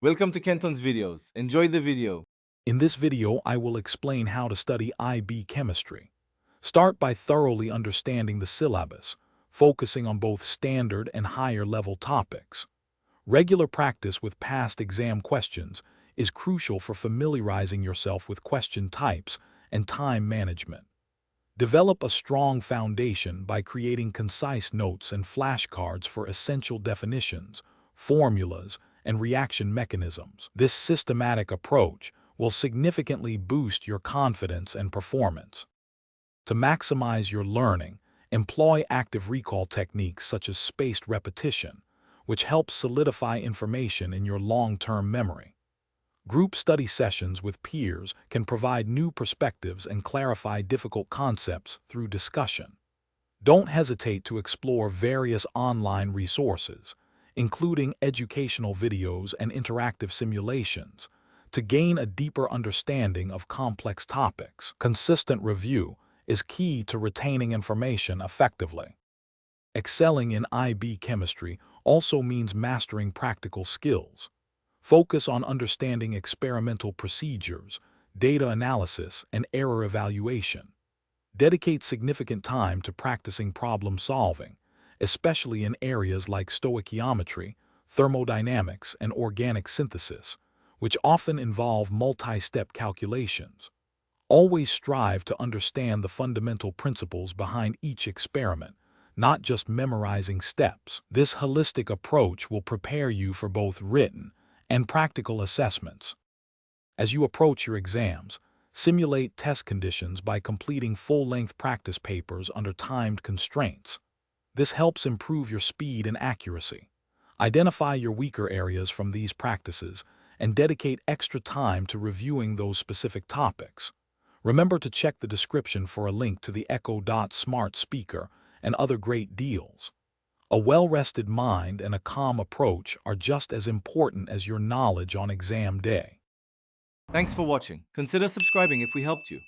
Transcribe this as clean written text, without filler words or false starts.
Welcome to Kenton's videos. Enjoy the video. In this video, I will explain how to study IB chemistry. Start by thoroughly understanding the syllabus, focusing on both standard and higher level topics. Regular practice with past exam questions is crucial for familiarizing yourself with question types and time management. Develop a strong foundation by creating concise notes and flashcards for essential definitions, formulas, and reaction mechanisms. This systematic approach will significantly boost your confidence and performance. To maximize your learning, employ active recall techniques such as spaced repetition, which helps solidify information in your long-term memory. Group study sessions with peers can provide new perspectives and clarify difficult concepts through discussion. Don't hesitate to explore various online resources, including educational videos and interactive simulations, to gain a deeper understanding of complex topics. Consistent review is key to retaining information effectively. Excelling in IB chemistry also means mastering practical skills. Focus on understanding experimental procedures, data analysis, and error evaluation. Dedicate significant time to practicing problem solving, especially in areas like stoichiometry, thermodynamics, and organic synthesis, which often involve multi-step calculations. Always strive to understand the fundamental principles behind each experiment, not just memorizing steps. This holistic approach will prepare you for both written and practical assessments. As you approach your exams, simulate test conditions by completing full-length practice papers under timed constraints. This helps improve your speed and accuracy. Identify your weaker areas from these practices and dedicate extra time to reviewing those specific topics. Remember to check the description for a link to the Echo Dot smart speaker and other great deals. A well-rested mind and a calm approach are just as important as your knowledge on exam day. Thanks for watching. Consider subscribing if we helped you.